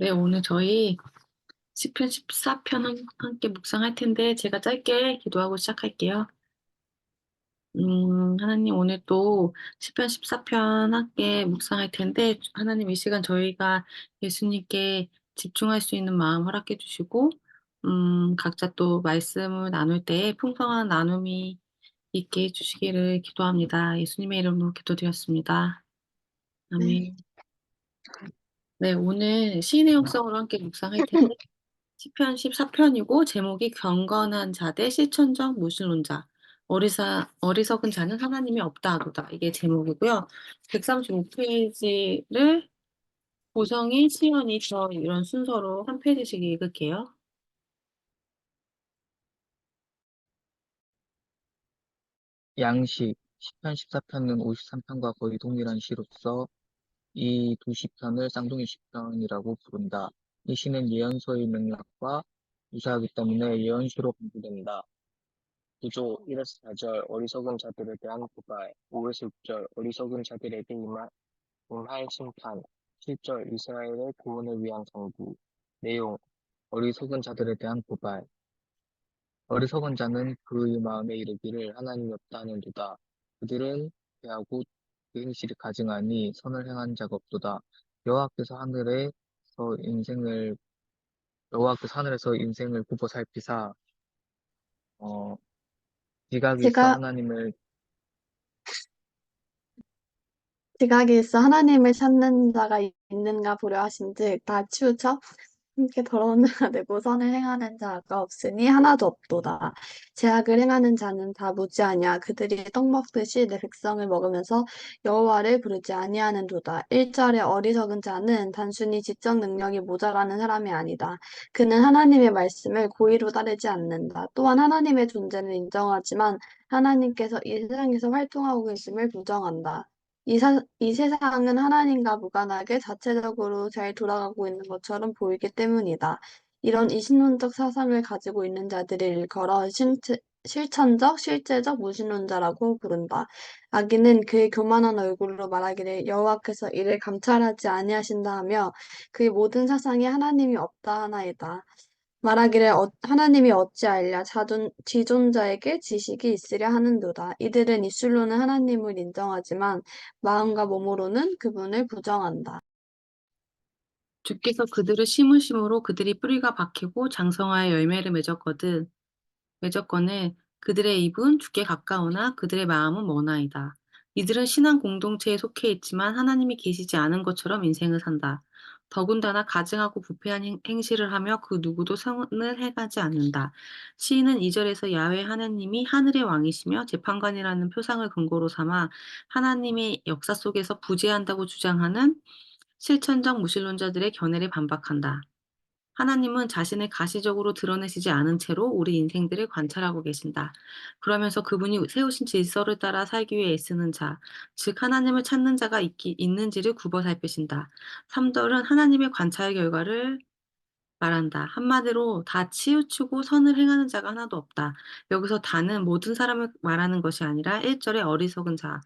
네, 오늘 저희 시편 14편 함께 묵상할 텐데 제가 짧게 기도하고 시작할게요. 하나님 오늘 또 시편 14편 함께 묵상할 텐데 하나님 이 시간 저희가 예수님께 집중할 수 있는 마음 허락해 주시고 각자 또 말씀을 나눌 때 풍성한 나눔이 있게 해주시기를 기도합니다. 예수님의 이름으로 기도드렸습니다. 네. 아멘. 네, 오늘 시인의 역성으로 함께 묵상할 텐데 시편 14편이고 제목이 경건한 자 대 실천적 무신론자. 어리석은 자는 하나님이 없다 하도다. 이게 제목이고요. 135페이지를 보성이, 시연이 저 이런 순서로 한 페이지씩 읽을게요. 양식, 시편 14편은 53편과 거의 동일한 시로서 이 두 시편을 쌍둥이 시편이라고 부른다. 이 시는 예언서의 맥락과 유사하기 때문에 예언시로 분류된다. 구조 1에서 4절 어리석은 자들에 대한 고발, 5에서 6절 어리석은 자들에게 임할 심판, 7절 이스라엘의 구원을 위한 강구. 내용 어리석은 자들에 대한 고발. 어리석은 자는 그의 마음에 이르기를 하나님이 없다 하는도다. 그들은 패하고 그 행실이 가증하니 선을 행한 자가 없도다. 여호와께서 하늘에서 인생을 여호와께서 하늘에서 인생을 굽어 살피사 어, 지각이 있어 지각, 하나님을 지각이 있어 하나님을 찾는 자가 있는가 보려 하신즉 다 치우쳐 함께 더러운 자가 되고 선을 행하는 자가 없으니 하나도 없도다. 제약을 행하는 자는 다 무지하냐. 그들이 떡 먹듯이 내 백성을 먹으면서 여호와를 부르지 아니하는도다. 1절에 어리석은 자는 단순히 지적 능력이 모자라는 사람이 아니다. 그는 하나님의 말씀을 고의로 따르지 않는다. 또한 하나님의 존재를 인정하지만 하나님께서 이 세상에서 활동하고 계심을 부정한다. 이 세상은 하나님과 무관하게 자체적으로 잘 돌아가고 있는 것처럼 보이기 때문이다. 이런 이신론적 사상을 가지고 있는 자들을 일컬어 실천적, 실제적 무신론자라고 부른다. 악인은 그의 교만한 얼굴로 말하기를 여호와께서 이를 감찰하지 아니하신다 하며 그의 모든 사상에 하나님이 없다 하나이다. 말하기를 하나님이 어찌 알랴 지존자에게 지식이 있으랴 하는도다. 이들은 입술로는 하나님을 인정하지만 마음과 몸으로는 그분을 부정한다. 주께서 그들을 심으심으로 그들이 뿌리가 박히고 장성하여 열매를 맺었거늘 그들의 입은 주께 가까우나 그들의 마음은 머나이다. 이들은 신앙 공동체에 속해 있지만 하나님이 계시지 않은 것처럼 인생을 산다. 더군다나 가증하고 부패한 행실을 하며 그 누구도 선을 행하지 않는다. 시인은 2절에서 야훼 하나님이 하늘의 왕이시며 재판관이라는 표상을 근거로 삼아 하나님의 역사 속에서 부재한다고 주장하는 실천적 무신론자들의 견해를 반박한다. 하나님은 자신을 가시적으로 드러내시지 않은 채로 우리 인생들을 관찰하고 계신다. 그러면서 그분이 세우신 질서를 따라 살기 위해 애쓰는 자, 즉 하나님을 찾는 자가 있는지를 굽어 살피신다. 3절은 하나님의 관찰 결과를 말한다. 한마디로 다 치우치고 선을 행하는 자가 하나도 없다. 여기서 다는 모든 사람을 말하는 것이 아니라 1절의 어리석은 자,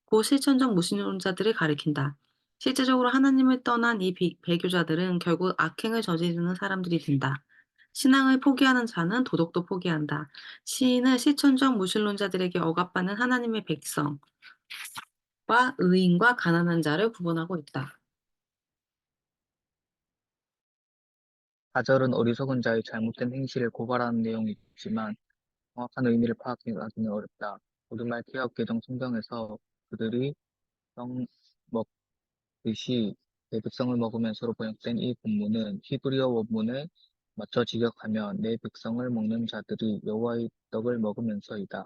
고 실천적 무신론자들을 가리킨다. 실제적으로 하나님을 떠난 이 배교자들은 결국 악행을 저지르는 사람들이 된다. 신앙을 포기하는 자는 도덕도 포기한다. 시인은 실천적 무신론자들에게 억압받는 하나님의 백성과 의인과 가난한 자를 구분하고 있다. 4절은 어리석은 자의 잘못된 행실을 고발하는 내용이 있지만 정확한 의미를 파악하기는 어렵다. 우리말 개역 개정 성경에서 그들이 떡 먹듯이 내 백성을 먹으면서로 번역된 이 본문은 히브리어 원문에 맞춰 직역하면 내 백성을 먹는 자들이 여호와의 떡을 먹으면서이다.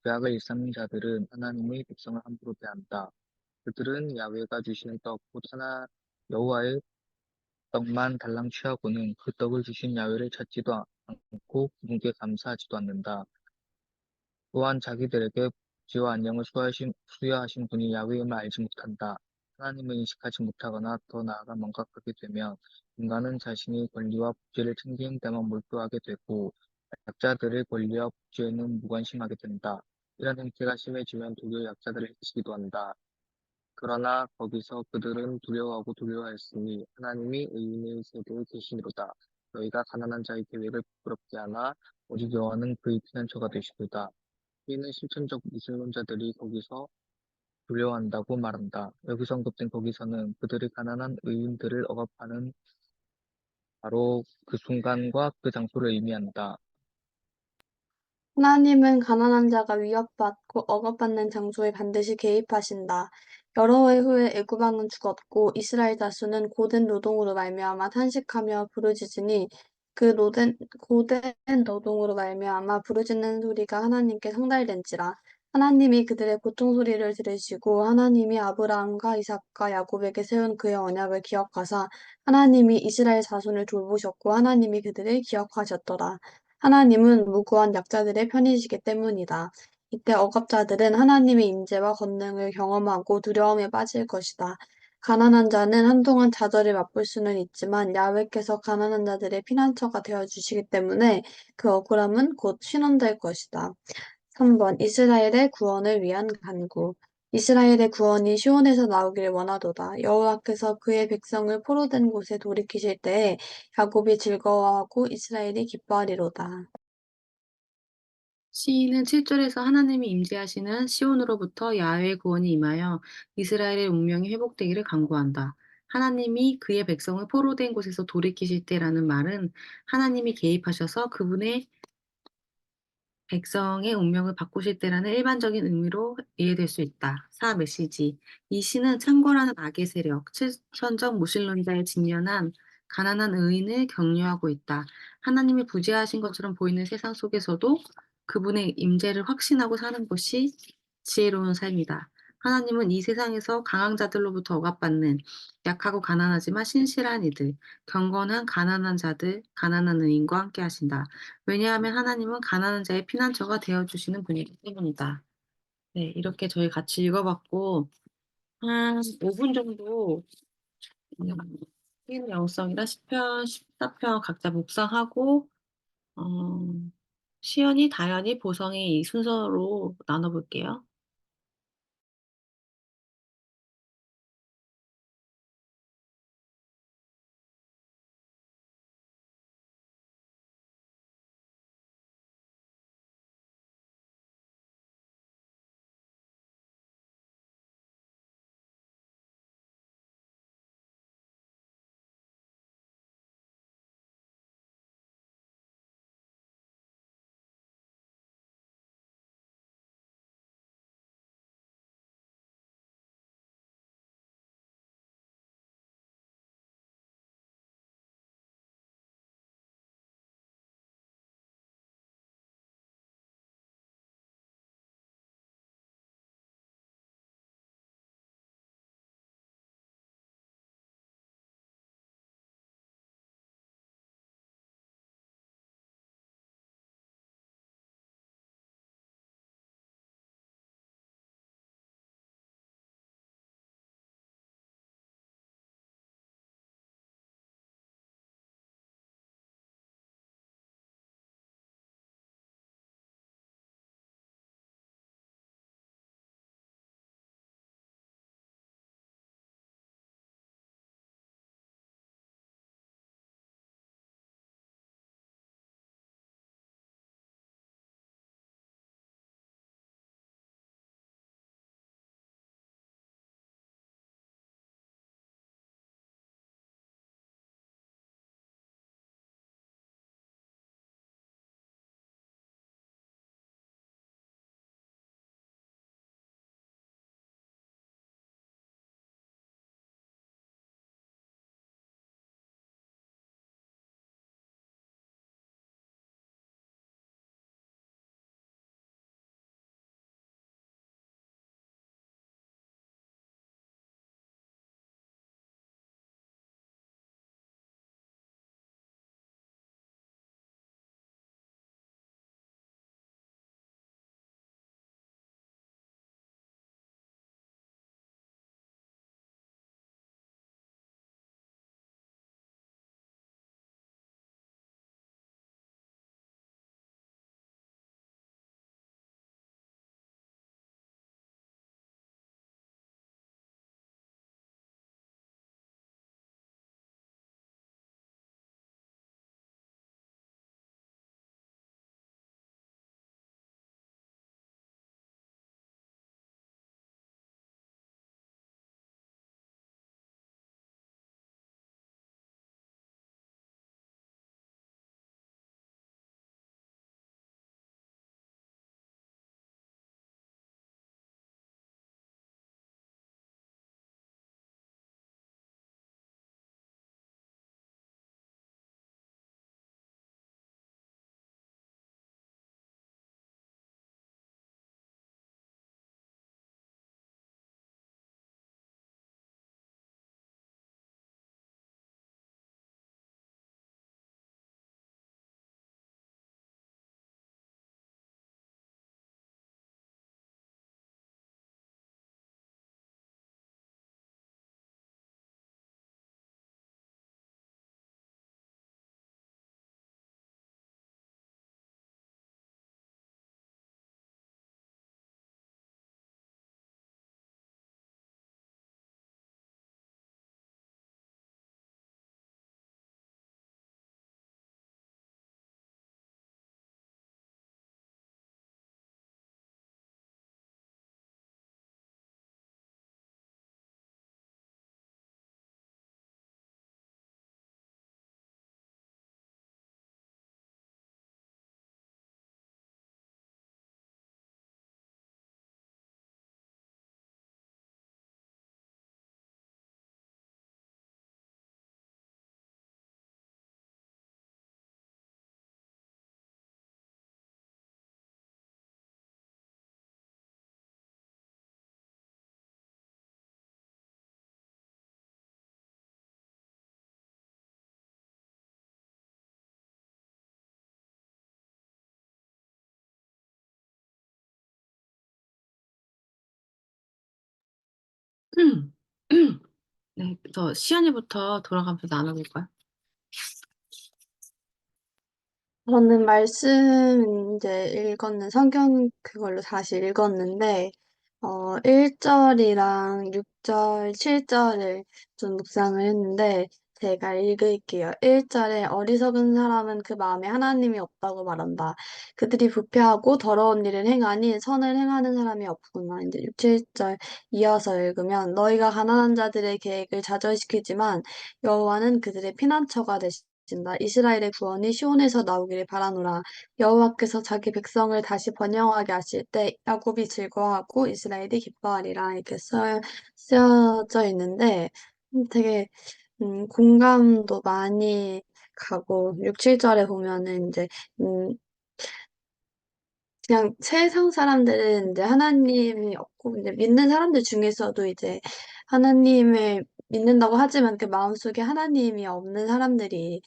죄악을 일삼는 자들은 하나님의 백성을 함부로 대한다. 그들은 야훼가 주시는 떡, 곧 하나 여호와의 떡만 달랑 취하고는 그 떡을 주신 야훼를 찾지도 않고 그분께 감사하지도 않는다. 또한 자기들에게 복지와 안녕을 수여하신 분이 야훼임을 알지 못한다. 하나님을 인식하지 못하거나 더 나아가 망각하게 되면 인간은 자신의 권리와 복지를 챙기는 데만 몰두하게 되고 약자들의 권리와 복지에는 무관심하게 된다. 이런 행태가 심해지면 도리어 약자들을 해치기도 한다. 그러나 거기서 그들은 두려워하고 두려워하였으니 하나님이 의인의 세대에 계시니로다. 너희가 가난한 자의 계획을 부끄럽게 하나 오직 여호와는 그의 피난처가 되시도다. 이는 실천적 무신론자들이 거기서 두려워한다고 말한다. 여기서 언급된 거기서는 그들이 가난한 의인들을 억압하는 바로 그 순간과 그 장소를 의미한다. 하나님은 가난한 자가 위협받고 억압받는 장소에 반드시 개입하신다. 여러 해 후에 애굽 왕은 죽었고 이스라엘 자손은 고된 노동으로 말미암아 탄식하며 부르짖으니 그 고된 노동으로 말미암아 부르짖는 소리가 하나님께 상달된지라. 하나님이 그들의 고통 소리를 들으시고 하나님이 아브라함과 이삭과 야곱에게 세운 그의 언약을 기억하사 하나님이 이스라엘 자손을 돌보셨고 하나님이 그들을 기억하셨더라. 하나님은 무고한 약자들의 편이시기 때문이다. 이때 억압자들은 하나님의 임재와 권능을 경험하고 두려움에 빠질 것이다. 가난한 자는 한동안 좌절을 맛볼 수는 있지만 야훼께서 가난한 자들의 피난처가 되어 주시기 때문에 그 억울함은 곧 신원될 것이다. 3번 이스라엘의 구원을 위한 간구. 이스라엘의 구원이 시온에서 나오기를 원하도다. 여호와께서 그의 백성을 포로된 곳에 돌이키실 때에 야곱이 즐거워하고 이스라엘이 기뻐하리로다. 시인은 7절에서 하나님이 임재하시는 시온으로부터 야훼의 구원이 임하여 이스라엘의 운명이 회복되기를 간구한다. 하나님이 그의 백성을 포로된 곳에서 돌이키실 때라는 말은 하나님이 개입하셔서 그분의 백성의 운명을 바꾸실 때라는 일반적인 의미로 이해될 수 있다. 4. 메시지. 이 시는 창궐하는 악의 세력, 실천적 무신론자에 직면한 가난한 의인을 격려하고 있다. 하나님이 부재하신 것처럼 보이는 세상 속에서도 그분의 임재를 확신하고 사는 것이 지혜로운 삶이다. 하나님은 이 세상에서 강한 자들로부터 억압받는 약하고 가난하지만 신실한 이들, 경건한 가난한 자들, 가난한 의인과 함께 하신다. 왜냐하면 하나님은 가난한 자의 피난처가 되어 주시는 분이기 때문이다. 네, 이렇게 저희 같이 읽어봤고 한 5분 정도 시인 영성이랑 시편 14편 각자 묵상하고 어, 시연이, 다연이, 보성이 이 순서로 나눠볼게요. 네, 그래서 시연이부터 돌아가면서 나눠볼까요? 저는 말씀 이제 읽었는 성경 그걸로 다시 읽었는데, 1절이랑 6절, 7절을 좀 묵상을 했는데, 제가 읽을게요. 1절에 어리석은 사람은 그 마음에 하나님이 없다고 말한다. 그들이 부패하고 더러운 일을 행하니 선을 행하는 사람이 없구나. 이제 6, 7절 이어서 읽으면 너희가 가난한 자들의 계획을 좌절시키지만 여호와는 그들의 피난처가 되신다. 이스라엘의 구원이 시온에서 나오기를 바라노라. 여호와께서 자기 백성을 다시 번영하게 하실 때 야곱이 즐거워하고 이스라엘이 기뻐하리라. 이렇게 쓰여져 있는데 되게 공감도 많이 가고 6, 7절에 보면은 이제 음, 그냥 세상 사람들은 이제 하나님이 없고 이제 믿는 사람들 중에서도 이제 하나님을 믿는다고 하지만 그 마음속에 하나님이 없는 사람들이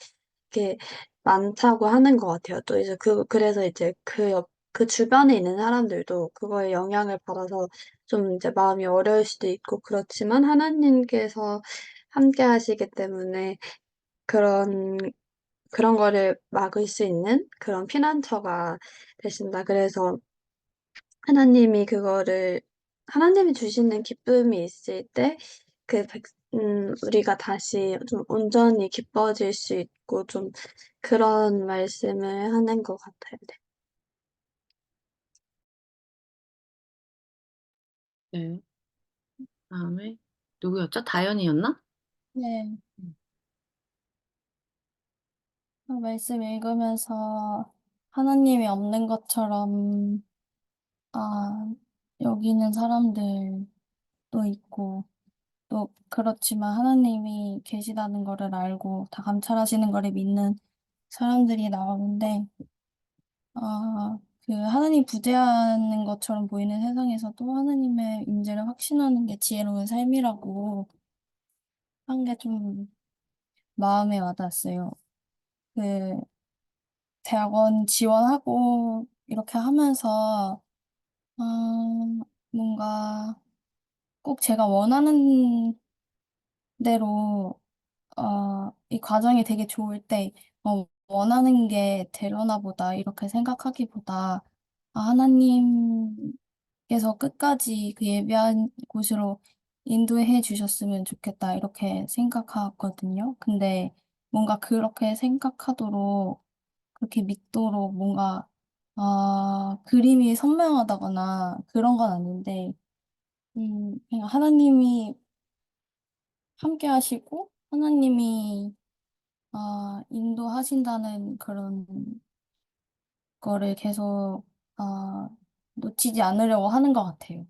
이렇게 많다고 하는 것 같아요. 또 이제 그래서 이제 그 주변에 있는 사람들도 그거에 영향을 받아서 좀 이제 마음이 어려울 수도 있고 그렇지만 하나님께서 함께 하시기 때문에 그런 그런 거를 막을 수 있는 그런 피난처가 되신다. 그래서 하나님이 주시는 기쁨이 있을 때, 우리가 다시 좀 온전히 기뻐질 수 있고, 좀 그런 말씀을 하는 것 같아요. 네. 네. 다음에 누구였죠? 다현이였나? 네, 음. 말씀 읽으면서 하나님이 없는 것처럼, 아, 여기는 사람들도 있고, 또 그렇지만 하나님이 계시다는 거를 알고 다 감찰하시는 거를 믿는 사람들이 나오는데, 그 하나님 부재하는 것처럼 보이는 세상에서도 하나님의 임재를 확신하는 게 지혜로운 삶이라고 한 게 좀 마음에 와닿았어요. 그 대학원 지원하고 이렇게 하면서 아, 뭔가 꼭 제가 원하는 대로 이 과정이 되게 좋을 때 원하는 게 되려나 보다 이렇게 생각하기보다 하나님께서 끝까지 그 예비한 곳으로 인도해 주셨으면 좋겠다 이렇게 생각하거든요. 근데 뭔가 그렇게 생각하도록 그렇게 믿도록 뭔가 그림이 선명하다거나 그런 건 아닌데 그냥 하나님이 함께 하시고 하나님이 인도하신다는 그런 거를 계속 아, 놓치지 않으려고 하는 것 같아요.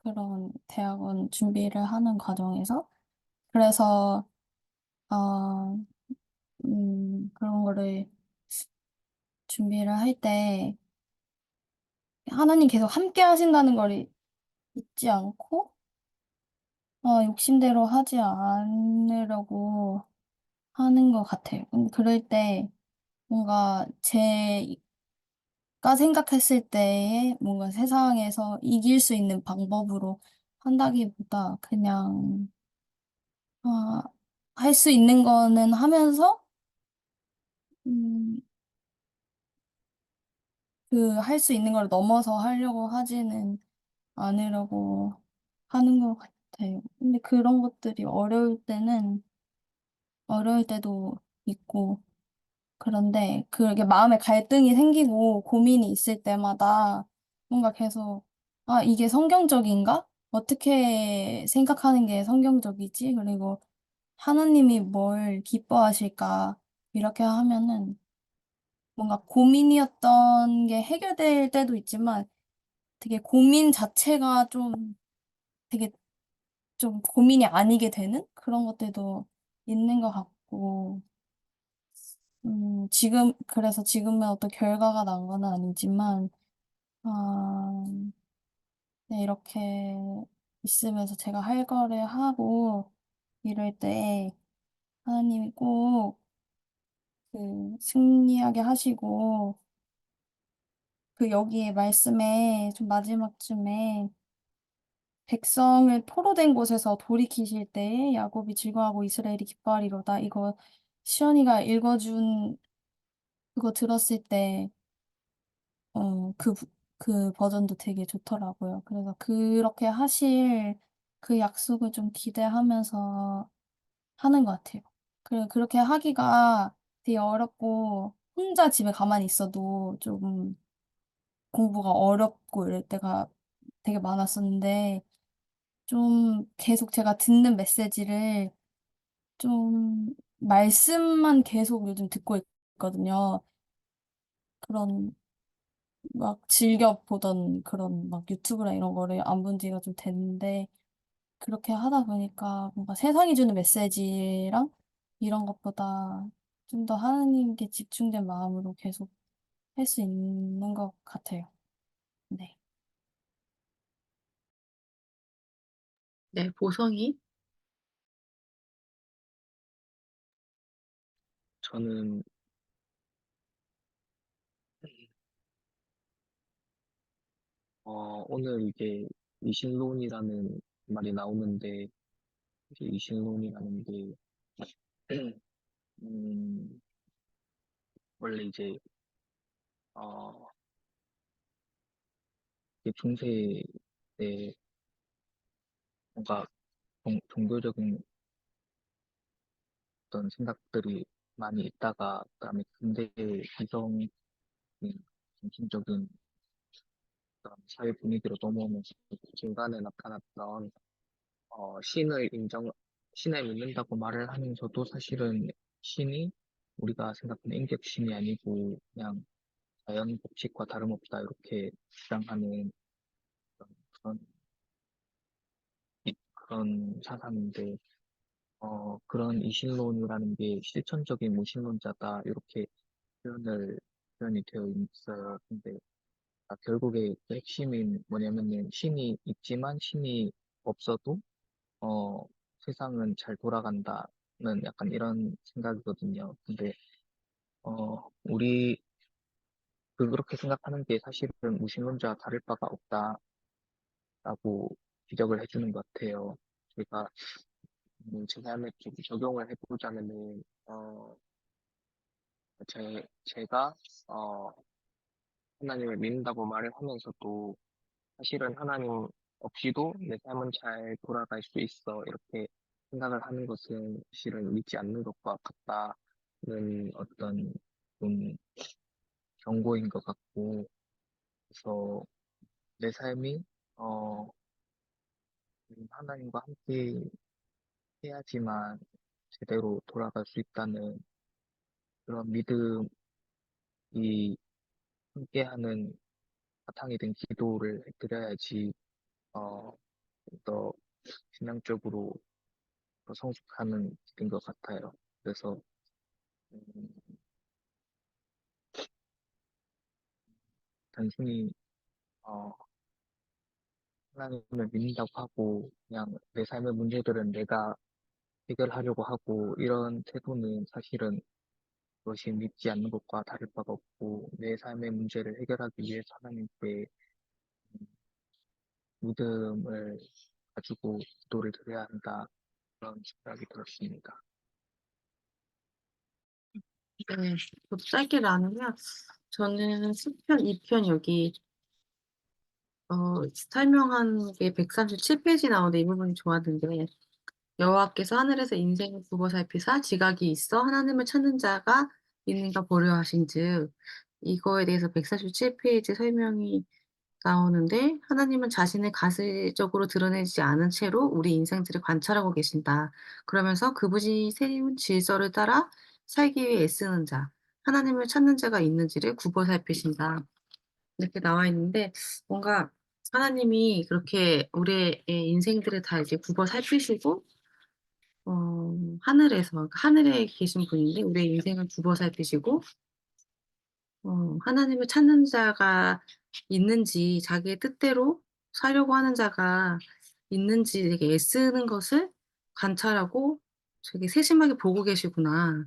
그런 대학원 준비를 하는 과정에서. 그래서 어, 그런 거를 준비를 할 때 하나님 계속 함께 하신다는 걸 잊지 않고 욕심대로 하지 않으려고 하는 것 같아요. 그럴 때 뭔가 제가 생각했을 때에 뭔가 세상에서 이길 수 있는 방법으로 한다기보다 그냥 할 수 있는 거는 하면서 음, 그 할 수 있는 걸 넘어서 하려고 하지는 않으려고 하는 것 같아요. 근데 그런 것들이 어려울 때도 있고 그런데 그게 마음에 갈등이 생기고 고민이 있을 때마다 뭔가 계속 이게 성경적인가? 어떻게 생각하는 게 성경적이지? 그리고 하나님이 뭘 기뻐하실까? 이렇게 하면은 뭔가 고민이었던 게 해결될 때도 있지만 되게 고민 자체가 좀 되게 좀 고민이 아니게 되는 그런 것들도 있는 것 같고 그래서 지금은 어떤 결과가 난 건 아니지만, 아, 네, 이렇게 있으면서 제가 할 거를 하고 이럴 때 하나님이 꼭 그 승리하게 하시고, 그 여기에 말씀에 좀 마지막쯤에 백성을 포로된 곳에서 돌이키실 때에 야곱이 즐거워하고 이스라엘이 기뻐하리로다. 이거 시연이가 읽어준 그거 들었을 때 그 버전도 되게 좋더라고요. 그래서 그렇게 하실 그 약속을 좀 기대하면서 하는 것 같아요. 그렇게 하기가 되게 어렵고 혼자 집에 가만히 있어도 좀 공부가 어렵고 이럴 때가 되게 많았었는데 좀 계속 제가 듣는 메시지를 좀 말씀만 계속 요즘 듣고 있거든요. 그런 막 즐겨 보던 그런 막 유튜브나 이런 거를 안 본 지가 좀 됐는데 그렇게 하다 보니까 뭔가 세상이 주는 메시지랑 이런 것보다 좀 더 하나님께 집중된 마음으로 계속 할 수 있는 것 같아요. 네. 네, 보성이. 저는 오늘 이게 이신론이라는 말이 나오는데 이제 이신론이라는 게 음, 원래 이제 어, 이게 중세 때 뭔가 종교적인 어떤 생각들이 많이 있다가 그다음에 근대의 이성 중심적인 그런 사회 분위기로 넘어오면서 중간에 나타났던 신을 신을 믿는다고 말을 하면서도 사실은 신이 우리가 생각하는 인격신이 아니고 그냥 자연 법칙과 다름없다 이렇게 주장하는 그런, 그런 사상인데 그런 이신론이라는 게 실천적인 무신론자다 이렇게 표현이 되어 있어요. 근데 결국에 그 핵심인 뭐냐면은 신이 있지만 신이 없어도 어, 세상은 잘 돌아간다는 약간 이런 생각이거든요. 근데 우리 그렇게 생각하는 게 사실은 무신론자와 다를 바가 없다라고 지적을 해주는 것 같아요. 제가 제 삶에 좀 적용을 해보자면은 제가 어, 하나님을 믿는다고 말을 하면서도 사실은 하나님 없이도 내 삶은 잘 돌아갈 수 있어. 이렇게 생각을 하는 것은 사실은 믿지 않는 것과 같다는 어떤 좀 경고인 것 같고, 그래서 내 삶이, 하나님과 함께 해야지만 제대로 돌아갈 수 있다는 그런 믿음이 함께하는 바탕이 된 기도를 드려야지, 어, 더 신앙적으로 더 성숙하는 길인 것 같아요. 그래서 음, 단순히 어, 하나님을 믿는다고 하고 그냥 내 삶의 문제들은 내가 해결하려고 하고 이런 태도는 사실은 그것이 믿지 않는 것과 다를 바가 없고 내 삶의 문제를 해결하기 위해서 하나님께 믿음을 가지고 기도를 드려야 한다 그런 생각이 들었습니다. 네, 저도 짧게 나누면 저는 10편, 2편 여기 설명한 게 137페이지 나오는데 이 부분이 좋았는데 여호와께서 하늘에서 인생을 굽어 살피사 지각이 있어 하나님을 찾는 자가 있는가 보려 하신즉 이거에 대해서 147페이지 설명이 나오는데 하나님은 자신을 가시적으로 드러내지 않은 채로 우리 인생들을 관찰하고 계신다. 그러면서 그분이 세운 질서를 따라 살기 위해 애쓰는 자, 하나님을 찾는 자가 있는지를 굽어 살피신다. 이렇게 나와 있는데 뭔가 하나님이 그렇게 우리의 인생들을 다 이제 굽어 살피시고 하늘에서 그러니까 하늘에 계신 분인데 우리의 인생을 굽어 살피시고 하나님을 찾는 자가 있는지 자기의 뜻대로 살려고 하는 자가 있는지 되게 애쓰는 것을 관찰하고 되게 세심하게 보고 계시구나.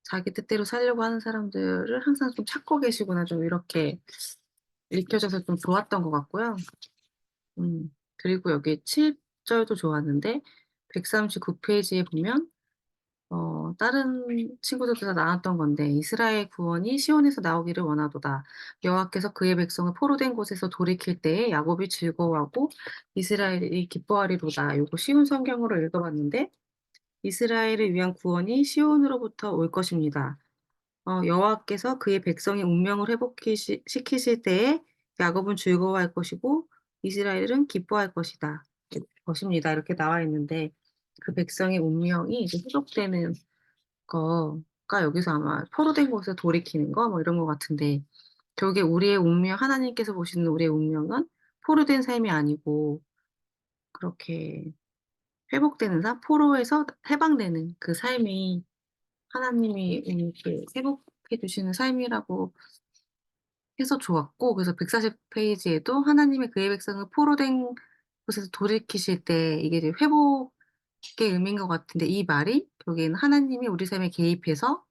자기 뜻대로 살려고 하는 사람들을 항상 좀 찾고 계시구나. 좀 이렇게 읽혀져서 좀 좋았던 것 같고요. 음. 그리고 여기 7절도 좋았는데 139페이지에 보면 다른 친구들도 다 나눴던 건데 이스라엘 구원이 시온에서 나오기를 원하도다. 여호와께서 그의 백성을 포로된 곳에서 돌이킬 때에 야곱이 즐거워하고 이스라엘이 기뻐하리로다. 요거 쉬운 성경으로 읽어봤는데 이스라엘을 위한 구원이 시온으로부터 올 것입니다. 여호와께서 그의 백성의 운명을 시키실 때에 야곱은 즐거워할 것이고 이스라엘은 기뻐할 것입니다. 이렇게 나와 있는데 그 백성의 운명이 이제 회복되는 거가 여기서 아마 포로된 곳에서 돌이키는 거 뭐 이런 것 같은데 결국에 우리의 운명, 하나님께서 보시는 우리의 운명은 포로된 삶이 아니고 그렇게 회복되는 삶, 포로에서 해방되는 그 삶이 하나님이 이렇게 회복해 주시는 삶이라고 해서 좋았고, 그래서 140페이지에도 하나님의 그의 백성을 포로된 곳에서 돌이키실 때 이게 이제 회복의 의미인 것 같은데 이 말이 여기는 하나님이 우리 삶에 개입해서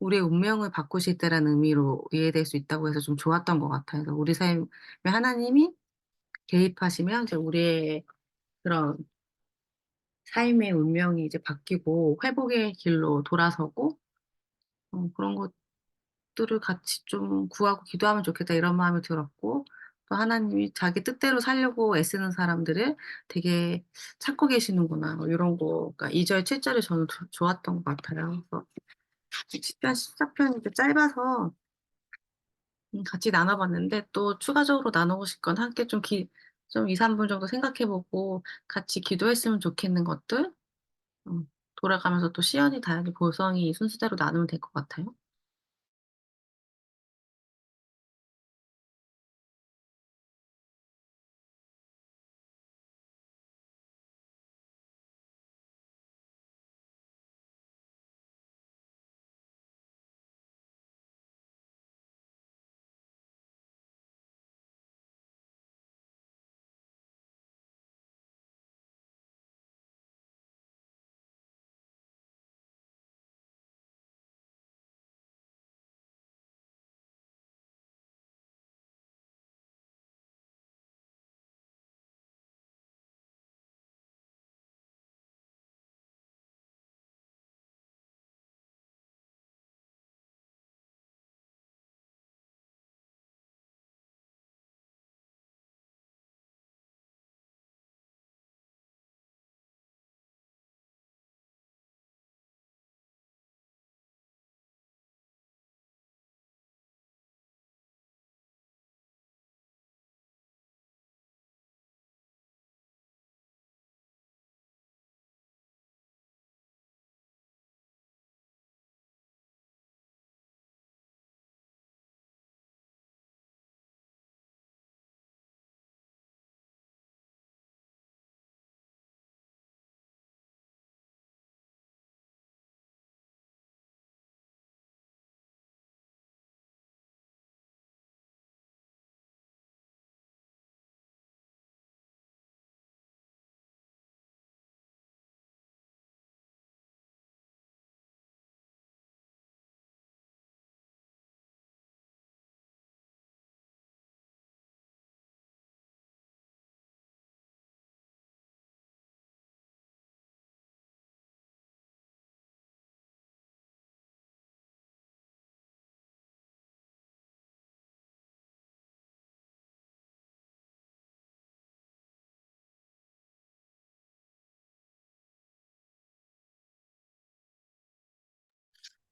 우리의 운명을 바꾸실 때라는 의미로 이해될 수 있다고 해서 좀 좋았던 것 같아요. 그래서 우리 삶에 하나님이 개입하시면 이제 우리의 그런 삶의 운명이 이제 바뀌고 회복의 길로 돌아서고 그런 것들을 같이 좀 구하고 기도하면 좋겠다 이런 마음이 들었고 또 하나님이 자기 뜻대로 살려고 애쓰는 사람들을 되게 찾고 계시는구나 뭐 이런 거 그러니까 2절, 7절이 저는 좋았던 것 같아요. 그래서 10편, 14편이 이렇게 짧아서 같이 나눠봤는데 또 추가적으로 나누고 건 함께 좀 2, 3분 정도 생각해보고 같이 기도했으면 좋겠는 것들 돌아가면서 또 시연이 다행히 보성이 순서대로 나누면 될 것 같아요.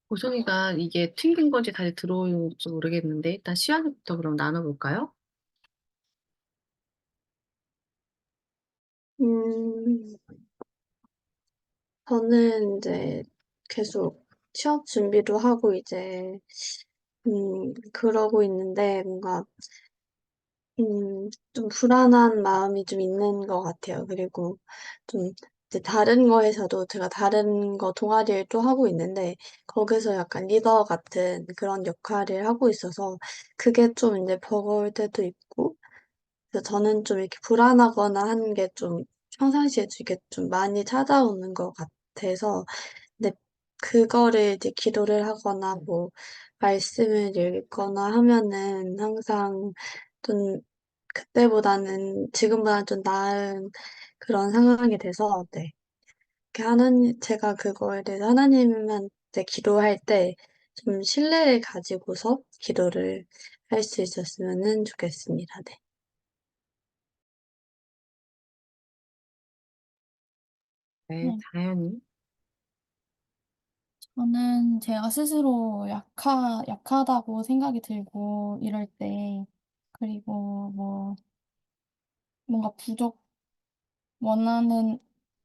보성이가 이게 튕긴 건지 다시 들어올지 모르겠는데 일단 시연부터 그럼 나눠볼까요? 음, 저는 이제 계속 취업 준비도 하고 이제, 그러고 있는데 뭔가, 좀 불안한 마음이 좀 있는 것 같아요. 그리고 좀 이제 다른 거에서도 제가 다른 거 동아리를 또 하고 있는데 거기서 약간 리더 같은 그런 역할을 하고 있어서 그게 좀 이제 버거울 때도 있고 그래서 저는 좀 이렇게 불안하거나 하는 게 좀 평상시에 이렇게 좀 많이 찾아오는 것 같아서 근데 그거를 이제 기도를 하거나 뭐 말씀을 읽거나 하면은 항상 좀 그때보다는 지금보다는 좀 나은 그런 상황이 돼서 네. 제가 그거에 대해서 하나님한테 기도할 때 좀 신뢰를 가지고서 기도를 할 수 있었으면 좋겠습니다. 네. 네, 네. 다현이. 저는 제가 스스로 약하다고 생각이 들고 이럴 때, 그리고 뭐, 뭔가 원하는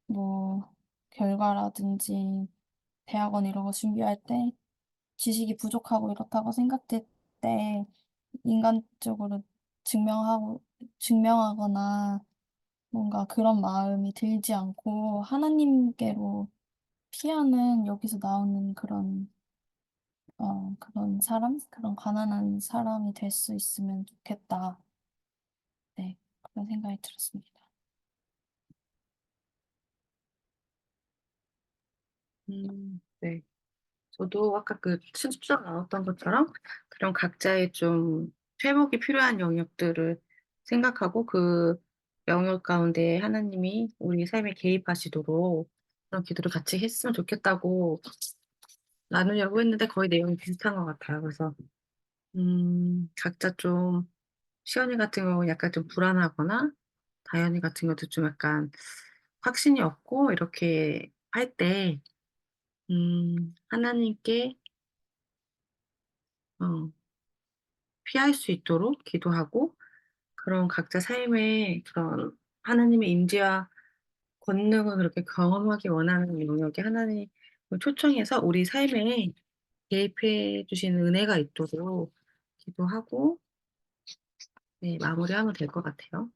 뭐, 결과라든지 대학원 이런 거 준비할 때 지식이 부족하고 이렇다고 생각될 때 인간적으로 증명하거나 뭔가 그런 마음이 들지 않고 하나님께로 피하는 여기서 나오는 그런 사람? 그런 가난한 사람이 될 수 있으면 좋겠다. 네, 그런 생각이 들었습니다. 네. 저도 아까 그 수습서 나왔던 것처럼 그런 각자의 좀 회복이 필요한 영역들을 생각하고 그 영역 가운데 하나님이 우리 삶에 개입하시도록 그런 기도를 같이 했으면 좋겠다고 나누려고 했는데 거의 내용이 비슷한 것 같아요. 그래서 각자 좀 시연이 같은 경우는 약간 좀 불안하거나 다현이 같은 것도 좀 약간 확신이 없고 이렇게 할 때, 하나님께 어, 피할 수 있도록 기도하고 그런 각자 삶의 그런 하나님의 임재와 권능을 그렇게 경험하기 원하는 영역에 하나님을 초청해서 우리 삶에 개입해 주시는 은혜가 있도록 기도하고 네, 마무리하면 될 것 같아요.